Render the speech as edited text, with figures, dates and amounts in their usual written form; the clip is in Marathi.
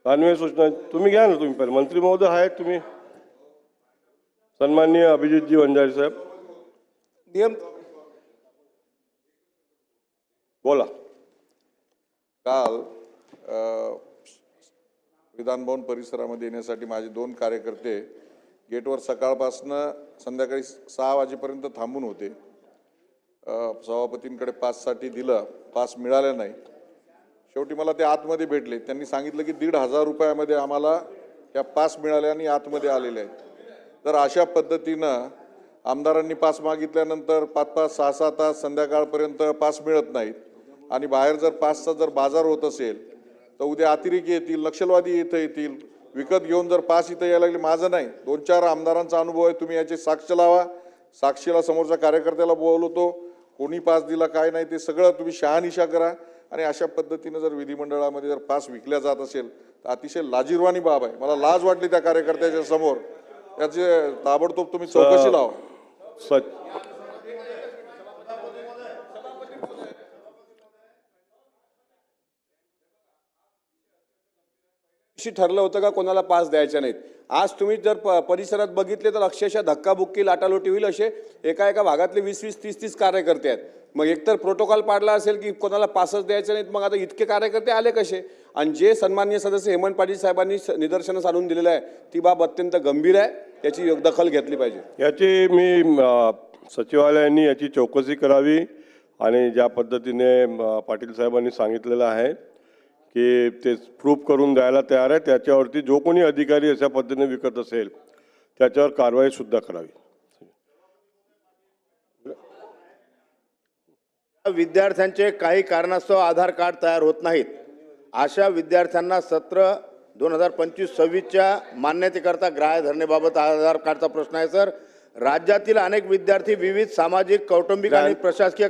अन्वय सूचना तुम्ही घ्या ना, तुम्ही पहिले मंत्री महोदय आहेत तुम्ही, सन्माननीय अभिजितजी वंजारी साहेब नियम बोला. काल विधानभवन परिसरामध्ये येण्यासाठी माझे 2 कार्यकर्ते गेटवर सकाळपासनं संध्याकाळी 6 वाजेपर्यंत थांबून होते. सभापतींकडे पाससाठी दिलं, पास मिळाले नाही. शेवटी मला ते आतमध्ये भेटले. त्यांनी सांगितलं की 1,500 रुपयामध्ये आम्हाला या पास मिळाले आणि आतमध्ये आलेले आहेत. तर अशा पद्धतीनं आमदारांनी पास मागितल्यानंतर 5-5, 6-6 तास संध्याकाळपर्यंत पास मिळत नाहीत आणि बाहेर जर पासचा जर बाजार होत असेल तर उद्या अतिरेकी येतील, नक्षलवादी इथं येतील, विकत घेऊन जर पास इथं यायला लागले. माझं नाही, 2-4 आमदारांचा अनुभव आहे. तुम्ही याची साक्ष लावा. साक्षीला समोरच्या कार्यकर्त्याला बोलवतो, कोणी पास दिला काय नाही ते सगळं तुम्ही शहानिशा करा. आणि अशा पद्धतीनं जर विधिमंडळामध्ये जर पास विकल्या जात असेल तर अतिशय लाजिरवाणी बाब आहे. मला लाज वाटली त्या कार्यकर्त्याच्या समोर. याचे ताबडतोब तुम्ही चौकशी लावा. ठरलं होतं का कोणाला पास द्यायचे नाहीत. आज तुम्ही जर परिसरात बघितले तर अक्षरशः धक्काबुक्की लाटालोटी होईल असे एका भागातले 20-20, 30-30 कार्यकर्ते आहेत. मग एकतर प्रोटोकॉल पाडला असेल की कोणाला पासच द्यायचे नाहीत. मग आता इतके कार्यकर्ते आले कसे? आणि जे सन्माननीय सदस्य हेमंत पाटील साहेबांनी निदर्शनास आणून दिलेलं आहे ती बाब अत्यंत गंभीर आहे. याची दखल घेतली पाहिजे. याची मी सचिवालयाने याची चौकशी करावी आणि ज्या पद्धतीने पाटील साहेबांनी सांगितलेलं आहे की ते प्रूफ करून द्यायला तयार आहे, त्याच्यावरती जो कोणी अधिकारी अशा पद्धतीने विकत असेल त्याच्यावर कारवाई सुद्धा करावी. विद्यार्थ्यांचे काही कारणास्तव आधार कार्ड तयार होत नाहीत. अशा विद्यार्थ्यांना सत्र 2025-26च्या मान्यतेकरता ग्राह्य धरण्याबाबत आधार कार्डचा प्रश्न आहे. सर, राज्यातील अनेक विद्यार्थी विविध सामाजिक, कौटुंबिक आणि प्रशासकीय